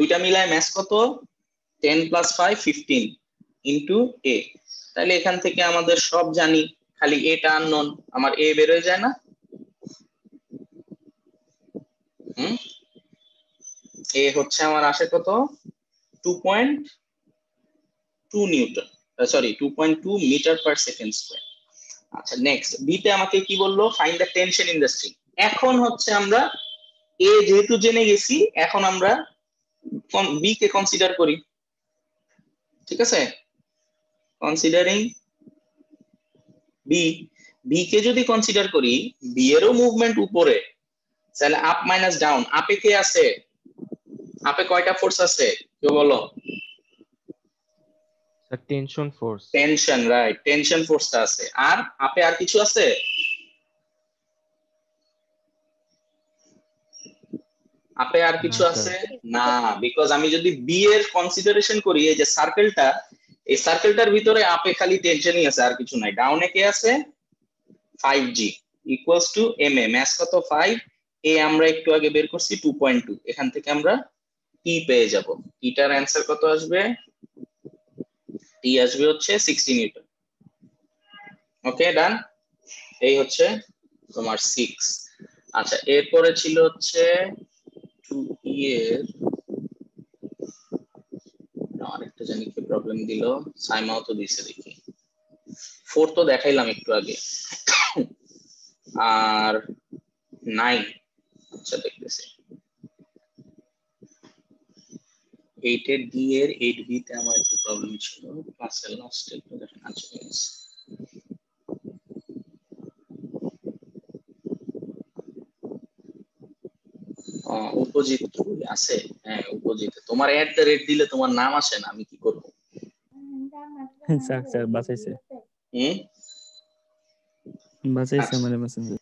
দুইটা মিলায় ম্যাস কত 10 + 5 15 ইনটু a। তাহলে এখান থেকে আমাদের সব জানি, খালি এটা আননোন, আমার a বের হয়ে যায় না? a হচ্ছে আমার আসে কত 2.2 newton, sorry 2.2 metre per second square. আচ্ছা নেক্সট বি তে আমাকে কি বললো, find the tension in the string. এখন হচ্ছে আমরা এ যেহেতু জেনে গেছি, এখন আমরা বি কে কনসিডার করি, ঠিক আছে? কনসিডারিং বি, বি কে যদি কনসিডার করি, বি এরও মুভমেন্ট উপরে, তাহলে আপ মাইনাস ডাউন, আপে কে আছে, আপে কয়টা ফোর্স আছে কেউ বলো? Tension force. Tension, right, tension ফোর্সটা আছে। আর আপে আর কিছু আছে? আপে আর কিছু আছে না, বিকজ আমি যদি বি এর কনসিডারেশন করি, এই যে সার্কেলটা, এই সার্কেলটার ভিতরে আপে খালি টেনশনই আছে, আর কিছু নাই। ডাউনে কে আছে 5g equals to ma, mass কত 5, এ আমরা একটু আগে বের করছি 2.2, এখান থেকে আমরা টি পেয়ে যাব। টিটার অ্যান্সার কত আসবে? টি আসবে হচ্ছে 60 নিউটন। ওকে ডান, এই হচ্ছে তোমার 6। আচ্ছা এরপরে ছিল হচ্ছে 2e এর আরেকটা জানি কি প্রবলেম দিল, সাইমাও তো দিছে দেখি, 4 তো দেখাইলাম একটু আগে, আর 9 আচ্ছা দেখতেছি 8 এর ডি এর 8b তে আমার একটু প্রবলেম ছিল, ক্লাসের লাস্টে একটু দেখেন। আচ্ছা উপজিত আছে, হ্যাঁ উপজিত। তোমার এট দ্য রেট দিলে তোমার নাম আসে না, আমি কি করব? স্যার স্যার বাঁচাইছে, আচ্ছা। মানে মেসেঞ্জার।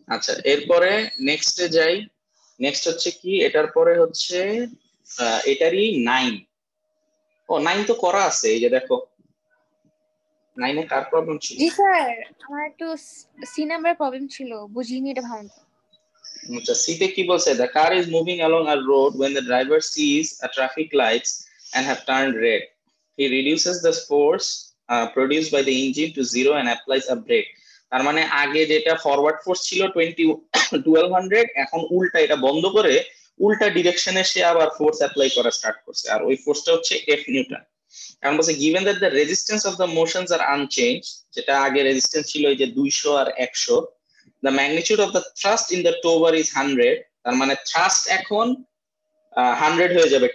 আচ্ছা এরপরে নেক্সটে যাই। নেক্সট হচ্ছে কি, এটার পরে হচ্ছে এটারই 9। ও 9 তো করা আছে, এই যে দেখো 9 এ কার প্রবলেম ছিল? জি স্যার, আমার একটু সি নাম্বার প্রবলেম ছিল, বুঝিনি এটা ভালো। আচ্ছা সিতে কি বলছে? the car is moving along a road when the driver sees a traffic lights and have turned red. He reduces the force produced by the engine to 0 and applies a brake. তার মানে আগে যেটা forward force ছিল 1200, এখন উল্টা এটা বন্ধ করে উল্টা ডিরেকশনে সে আবার ফোর্স অ্যাপ্লাই করা স্টার্ট করছে, আর ওই ফোর্সটা হচ্ছে F নিউটন। কারণ বলছে given that the resistance of the motions are unchanged, যেটা আগে রেজিস্ট্যান্স ছিল এই যে 200 আর 100, the magnitude of the thrust in the tow bar is 100, তার মানে thrust এখন 100 হয়ে যাবে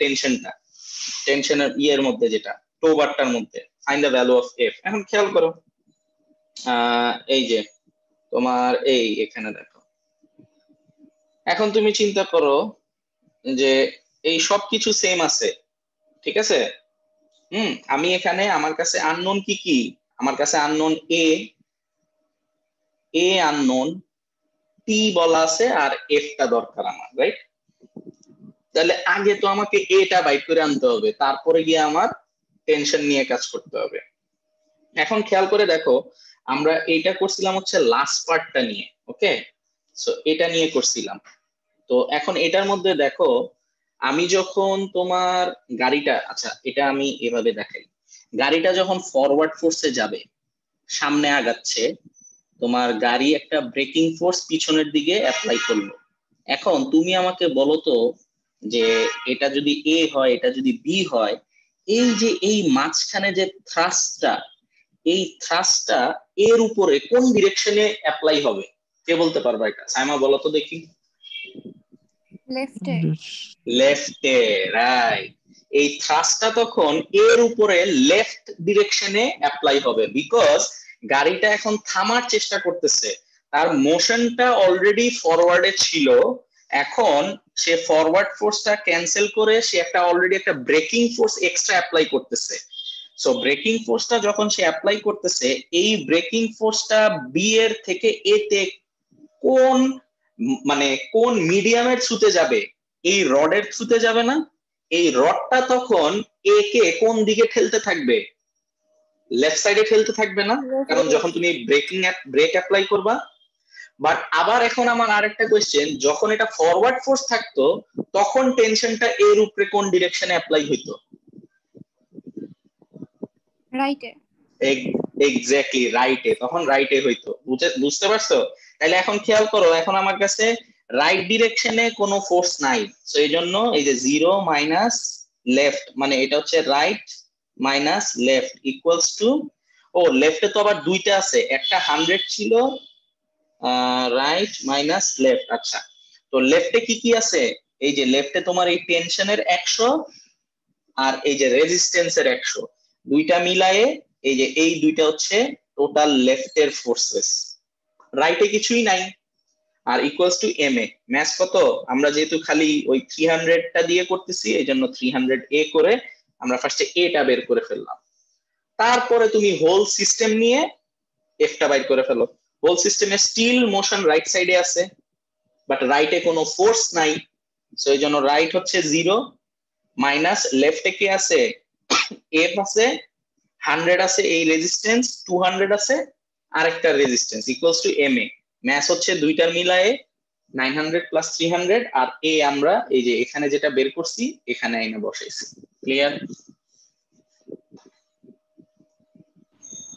টেনশনের ইয়ের মধ্যে, যেটা টো বারটার মধ্যে। find the value of F। এখন খেয়াল করো এই যে তোমার এই এখানে দেখো, এখন তুমি চিন্তা করো যে এই সবকিছু সেম আছে, ঠিক আছে? আমি এখানে আমার কাছে আননোন কি কি, আমার কাছে আননোন এ আননোন, টি বলা আছে, আর এফ টা দরকার আমার, রাইট? তাহলে আগে তো আমাকে এটা বাইট করে আনতে হবে, তারপরে গিয়ে আমার টেনশন নিয়ে কাজ করতে হবে। এখন খেয়াল করে দেখো, আমরা এইটা করছিলাম হচ্ছে লাস্ট পার্টটা নিয়ে, ওকে? সো এটা নিয়ে করছিলাম। তো এখন এটার মধ্যে দেখো, আমি যখন তোমার গাড়িটা, আচ্ছা এটা আমি এভাবে দেখাই, গাড়িটা যখন ফরওয়ার্ড ফোর্সে যাবে, সামনে আগাচ্ছে, তোমার গাড়ি একটা ব্রেকিং ফোর্স পিছনের দিকে অ্যাপ্লাই করলো। এখন তুমি আমাকে বলো তো যে এটা যদি এ হয়, এটা যদি বি হয়, এই যে এই মাঝখানে যে থ্রাস্টটা, এই থ্রাস্টটা এর উপরে কোন ডিরেকশনে অ্যাপ্লাই হবে? কে বলতে পারবে এটা? সাইমা বলো তো দেখি। লেফটে। লেফটে, রাইট। এই থ্রাস্টটা তখন এর উপরে লেফট ডিরেকশনে অ্যাপ্লাই হবে, বিকজ গাড়িটা এখন থামার চেষ্টা করতেছে, তার মোশনটা অলরেডি ফরওয়ার্ডে ছিল, এখন সে ফরওয়ার্ড ফোর্সটা ক্যান্সেল করে সে একটা অলরেডি একটা ব্রেকিং ফোর্স এক্সট্রা অ্যাপ্লাই করতেছে। সো ব্রেকিং ফোর্সটা যখন সে অ্যাপ্লাই করতেছে, এই ব্রেকিং ফোর্সটা বি এর থেকে এ তে কোন মানে কোন মিডিয়ামের থ্রুতে যাবে? এই রডের থ্রুতে যাবে না? এই রডটা তখন এ কে কোন দিকে ঠেলতে থাকবে? লেফট সাইডে ঠেলতে থাকবে না? কারণ যখন তুমি ব্রেক অ্যাপ্লাই করবা, বাট আবার এখন আমার আরেকটা কোশ্চেন, যখন এটা ফরওয়ার্ড ফোর্স থাকতো তখন টেনশনটা এর উপরে কোন ডিরেকশনে অ্যাপ্লাই হইতো? রাইটে। এক্স্যাক্টলি রাইটে, তখন রাইটে হইতো। বুঝতে পারছো? তাহলে এখন খেয়াল করো, এখন আমার কাছে রাইট ডিরেকশনে কোনো ফোর্স নাই, সো এই জন্য এই যে 0 মাইনাস লেফট, মানে এটা হচ্ছে right minus left equals to, ও লেফটে তো আবার দুইটা আছে, একটা 100 ছিল, রাইট মাইনাস লেফট। আচ্ছা, তো লেফটে কি কি আছে? এই যে লেফটে তোমার এই টেনশনের 100 আর এই যে রেজিস্ট্যান্সের 100, দুইটা মিলায়ে এই যে এই দুইটা হচ্ছে টোটাল লেফটের ফোর্সেস। রাইটে কিছুই নাই, আর equals to M A. Math কত? আমরা যেহেতু খালি ওই 300টা দিয়ে করতেছি, এই জন্য 300 এ করে আমরা ফার্স্টে এটা বের করে ফেললাম। তারপরে তুমি হোল সিস্টেম নিয়ে এফটা বাইর করে ফেলো। হোল সিস্টেমে স্টিল মোশন রাইট সাইডে আছে, বাট রাইটে কোনো ফোর্স নাই, সো এই জন্য রাইট হচ্ছে 0 মাইনাস লেফটে কি আছে? এফ আছে, 100 আছে এই রেজিস্ট্যান্স, 200 আছে আরেকটা resistance, equals to M A. Math হচ্ছে দুইটার মিলায়ে 900 প্লাস 300, আর এ আমরা এই যে এখানে যেটা বের করছি এখানে এনে বসাইছি। ক্লিয়ার?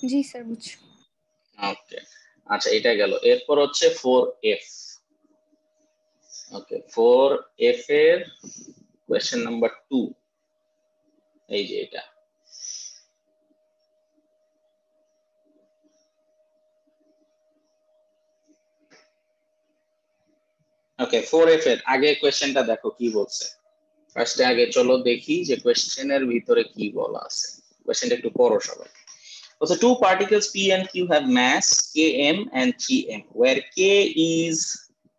জি স্যার, বুঝছি। ওকে, আচ্ছা এটা গেল। এরপর হচ্ছে 4f। ওকে, 4f এর কোয়েশ্চেন নাম্বার 2, এই যে এটা। ওকে, 4f এর আগে কোয়েশ্চেনটা দেখো কি বলছে। ফার্স্টে আগে চলো দেখি যে কোয়েশ্চেনের ভিতরে কি বলা আছে। কোয়েশ্চেনটা একটু পড়ো সবাই। Also, two particles P and Q have mass km and 3m, where k is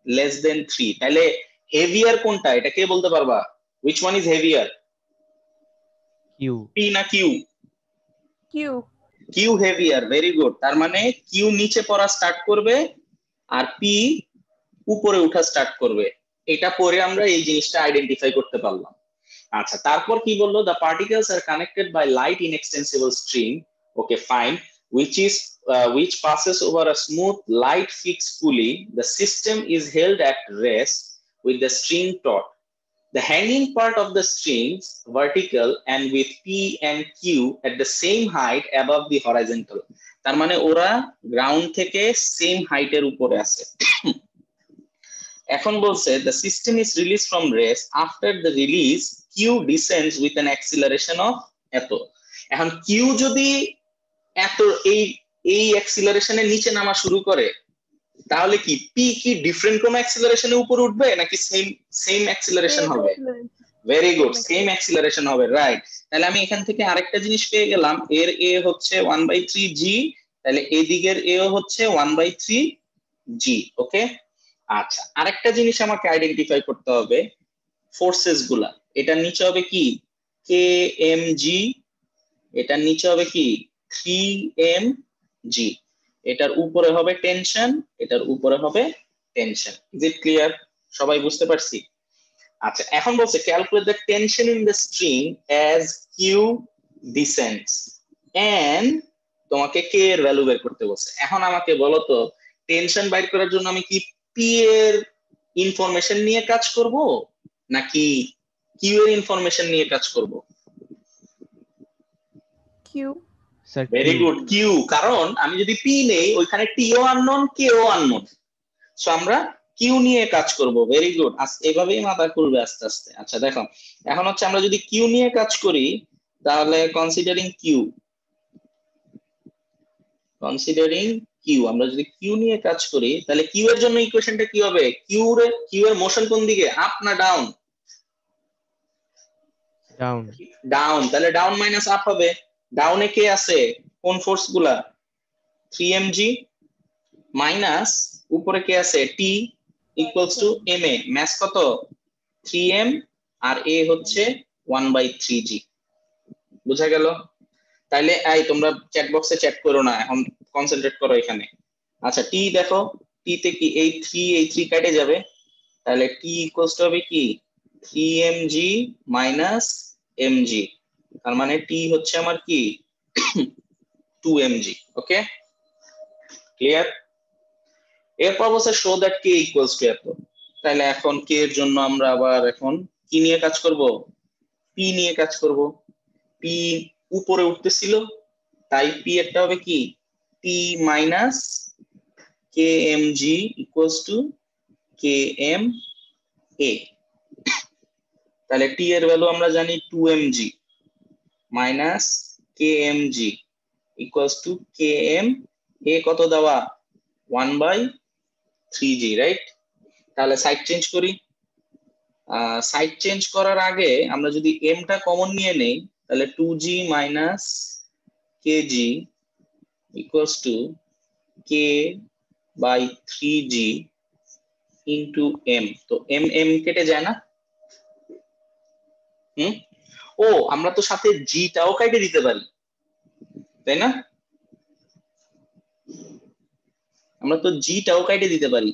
less than 3. তাহলে heavier কোনটা, এটা কে বলতে পারবা? Which one is heavier? Q. P না Q? Q. Q heavier, very good. তার মানে Q নিচে পড়া স্টার্ট করবে আর P উপরে উঠা স্টার্ট করবে। এটা পরে আমরা এই জিনিসটা আইডেন্টিফাই করতে পারলাম। আচ্ছা, তারপর কি বললো? the particles are connected by light inextensible string. Okay, fine. Which passes over a smooth light fixed pulley. The system is held at rest with the string taut. The hanging part of the strings vertical and with P and Q at the same height above the horizontal. তার মানে ওরা ground থেকে same হাইটের উপরে আছে। এখন বলছে the system is released from rest. After the release, Q descends with an acceleration of এত। এখন Q যদি এত এই এই অ্যাক্সিলারেশনের নিচে নামা শুরু করে, তাহলে কি P কি ডিফারেন্ট কোন অ্যাক্সিলারেশনে উপরে উঠবে নাকি সেম সেম অ্যাক্সিলারেশন হবে? ভেরি গুড, সেম অ্যাক্সিলারেশন হবে, রাইট। তাহলে আমি এখান থেকে আরেকটা জিনিস পেয়ে গেলাম, এর এ হচ্ছে 1/3g, তাহলে এই দিকের এ হচ্ছে 1/3g। ওকে, আচ্ছা আরেকটা জিনিস আমাকে আইডেন্টিফাই করতে হবে, ফোর্সেস গুলা। এটার নিচে হবে কি? kmg, এটার নিচে হবে কি? 3mg, এটার উপরে হবে টেনশন, এটার উপরে হবে টেনশন। Is it clear? সবাই বুঝতে পারছি? আচ্ছা, এখন বলছে calculate the tension in the string as Q descends, and তোমাকে কে এর ভ্যালু বের করতে বলছে। এখন আমাকে বলো তো, টেনশন বাইর করার জন্য আমি কি পি এর ইনফরমেশন নিয়ে কাজ করব নাকি কিউ এর ইনফরমেশন নিয়ে কাজ করব? কিউ। Very good, Q. কারণ আমি যদি পি নেই, ওইখানে টিও আননোন, কেও আননোন, সো আমরা কিউ নিয়ে কাজ করব। ভেরি গুড, এভাবেই মাথা খুলবে আস্তে আস্তে। আচ্ছা দেখো, এখন হচ্ছে আমরা যদি কিউ নিয়ে কাজ করি, তাহলে কনসিডারিং কিউ আমরা যদি কিউ নিয়ে কাজ করি, তাহলে কিউ এর জন্য ইকুয়েশনটা কি হবে? কিউ এর মোশন কোন দিকে, আপ না ডাউন? Down. ডাউন, তাহলে ডাউন মাইনাস আপ হবে। ডাউনে কে আছে, কোন ফোর্স গুলা? 3mg মাইনাস উপরে কে আছে? T equals to M A. Math কত? 3m আর এ হচ্ছে 1/3g। বুঝা গেল? তাইলে এই তোমরা চ্যাট বক্সে চ্যাট করো না, এখন কনসেন্ট্রেট করো এখানে। আচ্ছা, টি দেখো, টি তে কি এই 3 কেটে যাবে, তাহলে টি ইকুয়ালস টু হবে কি? 3mg মাইনাস mg, তার মানে টি হচ্ছে আমার কি? 2mg। ওকে, ক্লিয়ার? এরপর বলছে show that K equals two এত। তাহলে এখন কে এর জন্য আমরা আবার এখন কি নিয়ে কাজ করব, পি নিয়ে কাজ করব। পি উপরে উঠতেছিল, তাই পি একটা হবে কি P minus k m g equals to k m a. তাহলে টি এর ভ্যালু আমরা জানি 2mg minus k m g equals to k m a কত দেওয়া 1/3g, রাইট? তাহলে সাইড চেঞ্জ করি। সাইড চেঞ্জ করার আগে আমরা যদি এমটা কমন নিয়ে নেই, তাহলে 2g minus kg equals to K by 3g into M. তো এম এম কেটে যায় না? ও আমরা তো সাথে জিটাও কেটে দিতে পারি, তাই না? আমরা তো জিটাও কেটে দিতে পারি।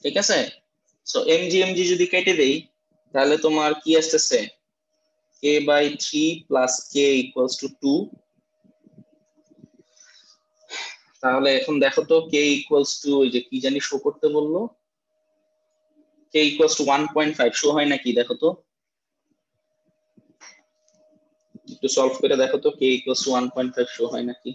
ঠিক আছে, সো এমজি যদি কেটে দেই তাহলে তোমার কি আসতেছে k by 3 plus k equals to 2। তাহলে এখন দেখো তো কে ইকুয়ালস টু ওই যে কি জানি শো করতে বললো, কে ইকুয়ালস টু 1.5 শো হয় নাকি দেখো তো, একটু সলভ করে দেখো তো কে ইকুয়ালস টু 1.5 শো হয় নাকি।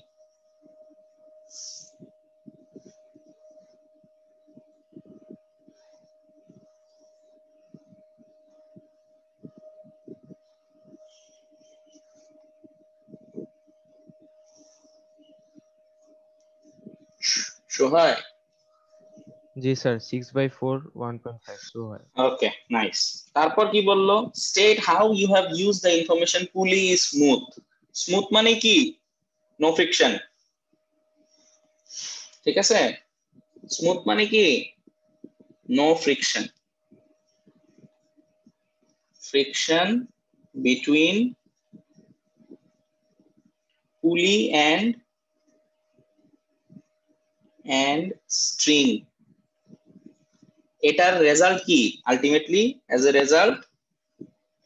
শো হয়? জি স্যার, 6/4 1.5 শো হয়। Okay, nice. তারপর কি বললো, state how you have use the information pulley is smooth. Smooth মানে কি নো ফ্রিকশন, ঠিক আছে? স্মুথ মানে কি no friction, friction between pulley and string। এটার রেজাল্ট কি আলটিমেটলি, as a result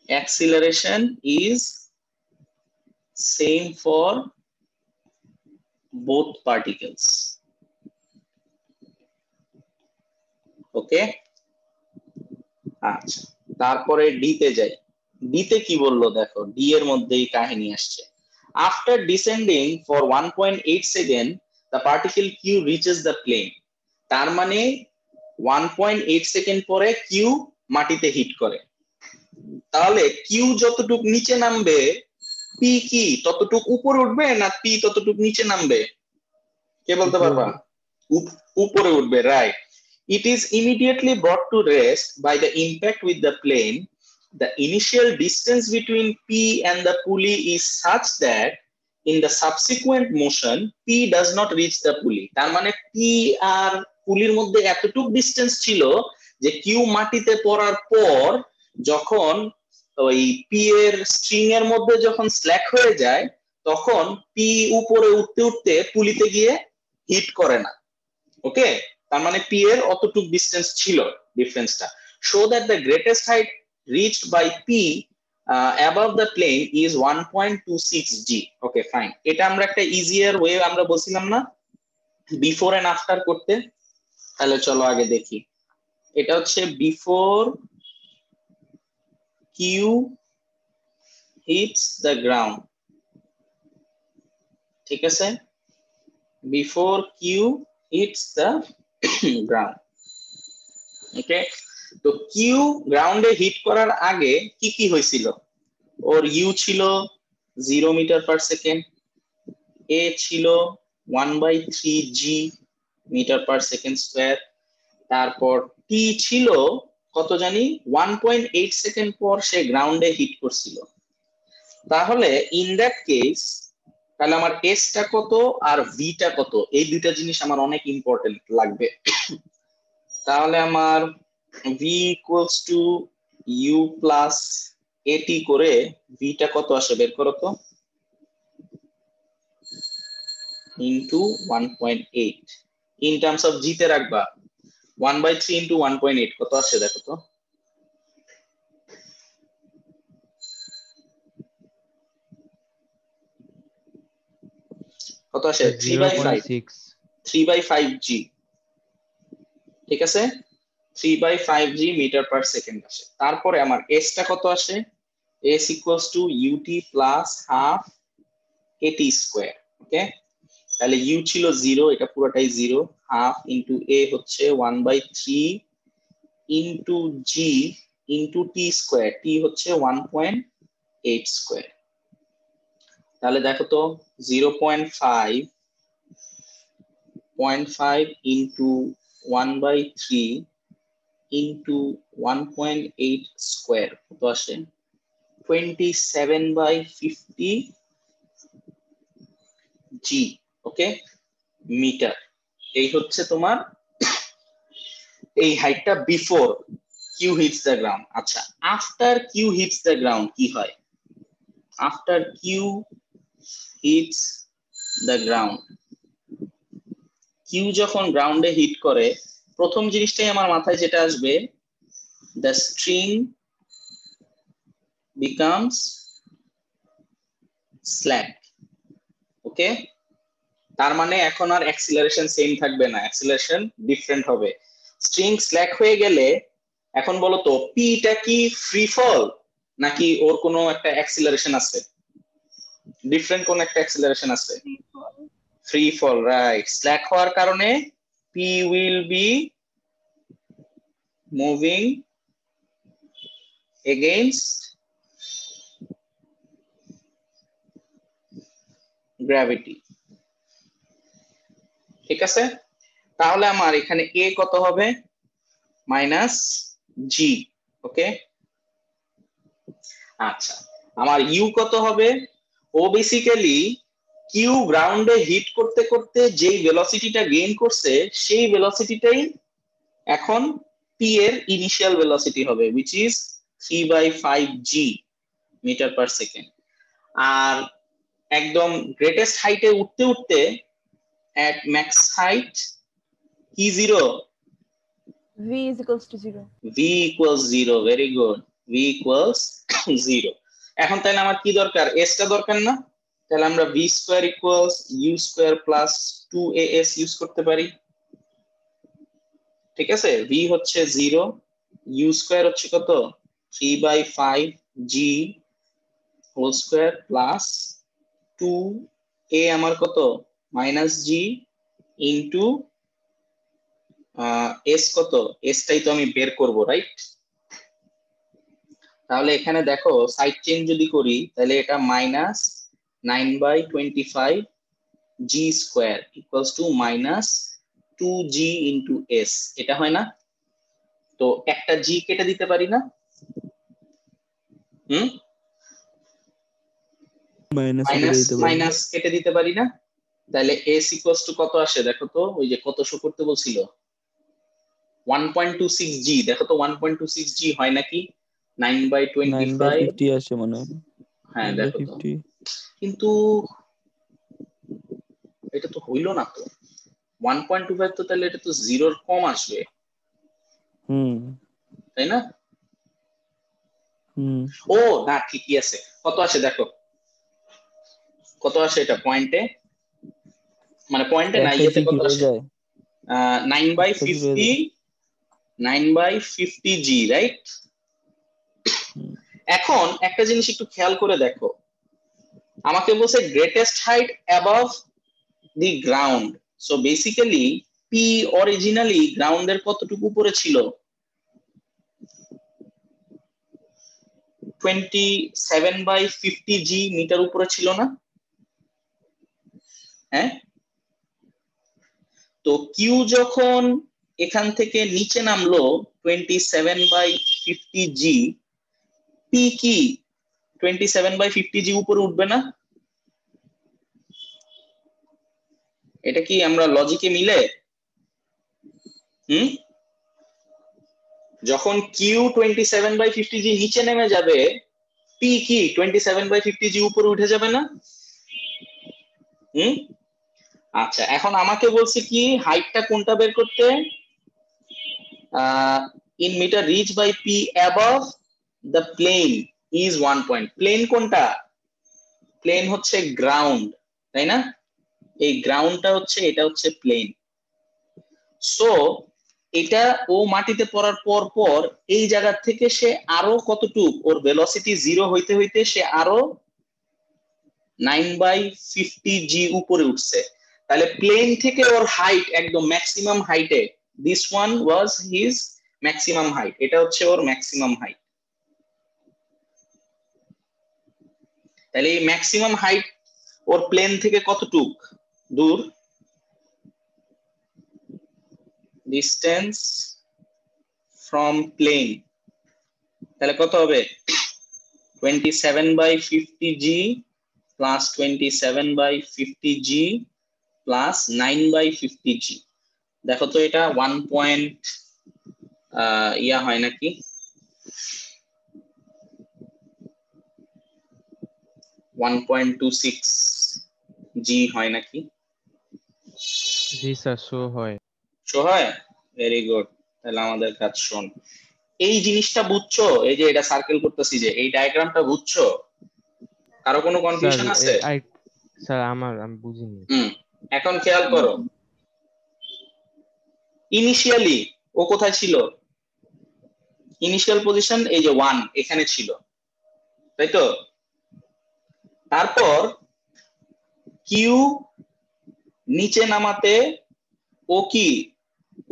acceleration is same for both particles। Okay, আচ্ছা। তারপরে ডি তে যাই। ডি তে কি বললো দেখো, ডি এর মধ্যেই কাহিনী আসছে। After descending for 1.8 second the particle Q reaches the plane. তার মানে 1.8 সেকেন্ড পরে কিউ মাটিতে হিট করে। তাহলে কিউ যতটুক নিচে নামবে পি কি ততটুক উপরে উঠবে না পি ততটুক নিচে নামবে, কে বলতে উপরে পারবা? উপরে উঠবে, right. It is immediately brought to rest by the impact with the plane. The initial distance between P and the pulley is such that in the subsequent motion P does not reach the pulley। তার মানে P আর পুলির মধ্যে এতটুক distance ছিল যে Q মাটিতে পড়ার পর যখন ওই পি এর স্ট্রিং এর মধ্যে যখন স্ল্যাক হয়ে যায় তখন পি উপরে উঠতে উঠতে পুলিতে গিয়ে হিট করে না। ওকে, তার মানে পি এর অতটুক ডিসটেন্স ছিল ডিফারেন্সটা। Show that the greatest height reached by P above the plane is 1.26 g. Okay fine, এটা আমরা একটা ইজিয়ার ওয়ে আমরা বলছিলাম না বিফোর এন্ড আফটার করতে। তাহলে চলো আগে দেখি, এটা হচ্ছে before Q hits the ground, ঠিক আছে? Before Q hits the ground. Okay, তো কিউ গ্রাউন্ডে হিট করার আগে কি কি হয়েছিল, ওর ইউ ছিল 0 মিটার পার সেকেন্ড, এ ছিল 1/3g metre per second square, তারপর টি ছিল কত জানি 1.8 সেকেন্ড পর সে গ্রাউন্ডে হিট করছিল। তাহলে ইন দ্যাট কেস তাহলে আমার এসটা কত আর ভিটা কত, এই দুইটা জিনিস আমার অনেক ইম্পর্টেন্ট লাগবে। তাহলে আমার V equals to U plus at করে ভিটা কত আসে বের করো তো, into 1.8 in terms of G তে রাখবা 1/3 ইন্টু 1.8 কত আসে দেখো তো। কত আসে 3/5 0.6 3/5 জি, ঠিক আছে 3/5 জি মিটার পার সেকেন্ড আসে। তারপরে আমার এস টা কত আসে, S equals to UT plus half at square. Okay, তাহলে ইউ ছিল 0, এটা পুরোটাই 0, হাফ ইন্টু এ হচ্ছে 1/3 ইন্টু জি ইন্টু টি স্কোয়ার, টি হচ্ছে 1.8 স্কোয়ার। তাহলে দেখো তো 0.5 ইন্টু 1/3 ইন্টু 1.8 স্কোয়ার কত আসে, 27/50 জি। ওকে, মিটার। এই হচ্ছে তোমার এই হাইটটা before Q hits the ground. আচ্ছা, after Q hits the ground কি হয়? After Q hits the ground, Q যখন গ্রাউন্ডে হিট করে প্রথম জিনিসটাই আমার মাথায় যেটা আসবে, দ্য স্ট্রিং বিকামস স্ল্যাক। ওকে, তার মানে এখন আর অ্যাক্সিলারেশন সেম থাকবে না, অ্যাক্সিলারেশন ডিফারেন্ট হবে। স্ট্রিং স্ল্যাক হয়ে গেলে এখন বলো তো পিটা কি ফ্রি ফল নাকি ওর কোনো একটা অ্যাক্সিলারেশন আছে, ডিফারেন্ট কোন একটা অ্যাক্সিলারেশন আছে? ফ্রি ফল, রাইট। স্ল্যাক হওয়ার কারণে P will be moving against gravity, ঠিক আছে? তাহলে আমার এখানে এ কত হবে, মাইনাস জি। ওকে, আচ্ছা আমার ইউ কত হবে, ও বেসিক্যালি কিউ গ্রাউন্ডে হিট করতে করতে যেই ভেলোসিটিটা গেইন করছে সেই ভেলোসিটিটাই এখন পি এর ইনিশিয়াল ভেলোসিটি হবে, which is 3/5 g metre per second. আর একদম গ্রেটেস্ট হাইটে উঠতে উঠতে at max height কি 0, V is equals to 0. v equals 0, very good, v equals 0। এখন তাহলে আমার কি দরকার, s টা দরকার না? তাহলে আমরা v square equals u square plus 2as use করতে পারি, ঠিক আছে? v হচ্ছে 0, u স্কয়ার হচ্ছে কত 3/5 g whole square plus 2a আমার কত মাইনাস g ইনটু s কত, s টাই তো আমি বের করব, রাইট? তাহলে এখানে দেখো সাইড চেঞ্জ যদি করি তাহলে এটা minus 9/25 G square equals to minus 2g into s, এটা হয় না? তো একটা জি কেটে দিতে পারি না? মাইনাস মাইনাস কেটে দিতে পারি না? তাহলে s ইকুয়ালস টু কত আসে দেখো তো, ওই যে কত শো করতে বলছিল 1.26 জি, দেখো তো 1.26 জি হয় নাকি 9/25? 9/50 আসে মনে হয়। হ্যাঁ দেখো তো, 9/50 কিন্তু এটা তো হইলো না তো, 1.25 তো তাহলে এটা তো জিরোর কম আসবে, তাই না? ও না, ঠিকই আছে, কত আসে দেখো, কত আসে এটা পয়েন্টে, মানে পয়েন্টে না ইয়েতে কত আসে, 9/50 9/50 জি, রাইট? এখন একটা জিনিস একটু খেয়াল করে দেখো, আমাকে বলছে greatest height above the ground, so basically P originally গ্রাউন্ডের কতটুকু উপরে ছিল, 27/50 জি মিটার উপরে ছিল না? হ্যাঁ, তো কিউ যখন এখান থেকে নিচে নামলো 27/50 জি, পি কি 27/50 জি উপরে উঠবে না? এটা কি আমরা লজিকে মিলে? যখন কিউ 27/50 জি নিচে নেমে যাবে, পি কি 27/50 জি উপরে উঠে যাবে না? আচ্ছা, এখন আমাকে বলছে কি হাইটটা কোনটা বের করতে, in metre reach by P above the plane is 1 point. Plane কোনটা? প্লেন হচ্ছে গ্রাউন্ড, তাই না? এই গ্রাউন্ডটা হচ্ছে, এটা হচ্ছে প্লেন। সো এটা ও মাটিতে পড়ার পর পর এই জায়গা থেকে সে আরো কতটুক, ওর ভেলোসিটি 0 হইতে হইতে সে আরো 9/50 g উপরে উঠছে। তাহলে প্লেন থেকে ওর হাইট একদম ম্যাক্সিমাম হাইটে, this one was his maximum height, এটা হচ্ছে ওর ম্যাক্সিমাম হাইট। তাহলে এই ম্যাক্সিমাম হাইট ওর প্লেন থেকে কতটুক দূর? ডিস্টেন্স ফ্রম প্লেন, তাহলে কত হবে? 27/50 g plus 27/50 g plus 9/50 g। দেখো তো এটা 1 পয়েন্ট ইয়া হয় নাকি? 1.26 g হয় নাকি? জি স্যার, শো হয়। শো হয়, ভেরি গুড। তাহলে আমাদের কাজ শোন, এই জিনিসটা বুঝছো? এই যে এটা সার্কেল করতেছি, যে এই ডায়াগ্রামটা বুঝছো? কারো কোনো স্যার কনফিউশন আছে? স্যার আমি বুঝিনি। এখন খেয়াল করো, ইনিশিয়ালি ও কোথায় ছিল? ইনিশিয়াল পজিশন এই যে 1 এখানে ছিল, তাই তো? তারপর কিউ নিচে নামাতে ও কি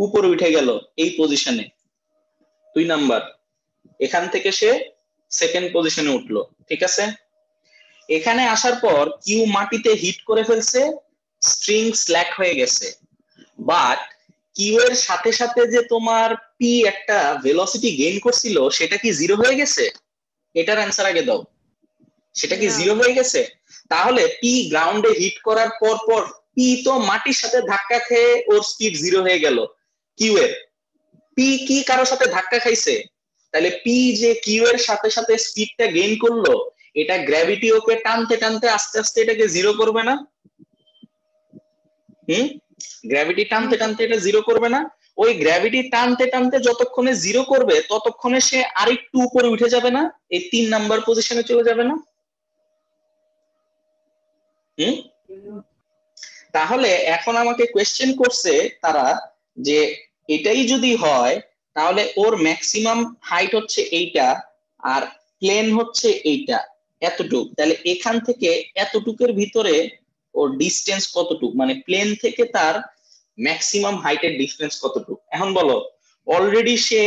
উপরে উঠে গেল এই পজিশনে 2 নাম্বার, এখান থেকে সে সেকেন্ড পজিশনে উঠলো, ঠিক আছে? এখানে আসার পর কিউ মাটিতে হিট করে ফেলছে, স্ট্রিং স্ল্যাক হয়ে গেছে, বাট কিউ এর সাথে সাথে যে তোমার পি একটা ভেলোসিটি গেইন করছিল, সেটা কি 0 হয়ে গেছে? এটার অ্যান্সার আগে দাও। সেটা কি 0 হয়ে গেছে? তাহলে পি গ্রাউন্ডে হিট করার পর পর পি তো মাটির সাথে ধাক্কা খেয়ে ওর স্পিড 0 হয়ে গেল। কিউ এর পি কি কারোর সাথে ধাক্কা খাইছে? তাহলে পি যে কিউ এর সাথে সাথে স্পিডটা গেইন করলো, এটা গ্র্যাভিটি ওকে টানতে টানতে আস্তে আস্তে এটাকে 0 করবে না? গ্র্যাভিটি টানতে টানতে এটা 0 করবে না? ওই গ্র্যাভিটি টানতে টানতে যতক্ষণে 0 করবে, ততক্ষণে সে আরেকটু উপরে উঠে যাবে না? এই 3 নাম্বার পজিশনে চলে যাবে না? তাহলে এখন আমাকে কোয়েশ্চেন করছে তারা, যে এটাই যদি হয় তাহলে ওর ম্যাক্সিমাম হাইট হচ্ছে এইটা, আর প্লেন হচ্ছে এইটা, এতটুক। তাহলে এখান থেকে এতটুকের ভিতরে ওর ডিস্টেন্স কতটুক, মানে প্লেন থেকে তার ম্যাক্সিমাম হাইটের ডিফারেন্স কতটুক? এখন বলো, অলরেডি সে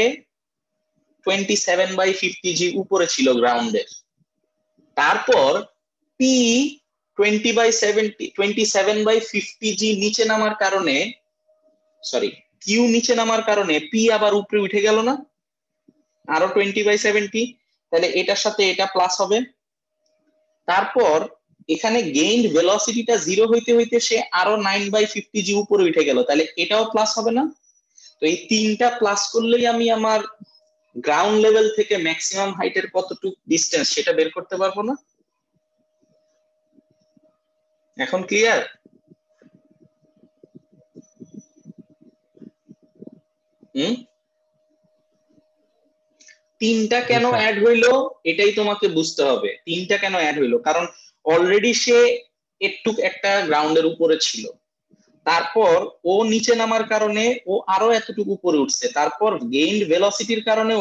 27/50 g উপরে ছিল গ্রাউন্ডের, তারপর পি 27/50 g নিচে নামার কারণে, সরি কিউ নিচে নামার কারণে পি আবার উপরে উঠে গেল না আরো 20/70? তাহলে এটার সাথে এটা প্লাস হবে। তারপর এখানে গেইনড ভেলোসিটিটা 0 হইতে হইতে সে আরো 9/50 g উপরে উঠে গেল, তাহলে এটাও প্লাস হবে না? তো এই তিনটা প্লাস করলেই আমি আমার গ্রাউন্ড লেভেল থেকে ম্যাক্সিমাম হাইটের কতটুকু ডিস্টেন্স সেটা বের করতে পারবো না? এখন ক্লিয়ার? তিনটা কেন অ্যাড হইলো এটাই তোমাকে বুঝতে হবে। তিনটা কেন অ্যাড হইলো, কারণ অলরেডি সে একটু একটা গ্রাউন্ডের উপরে ছিল, তারপর ও নিচে নামার কারণে ও আরো এতটুকু উপরে উঠছে, তারপর গেইনড ভেলোসিটির কারণে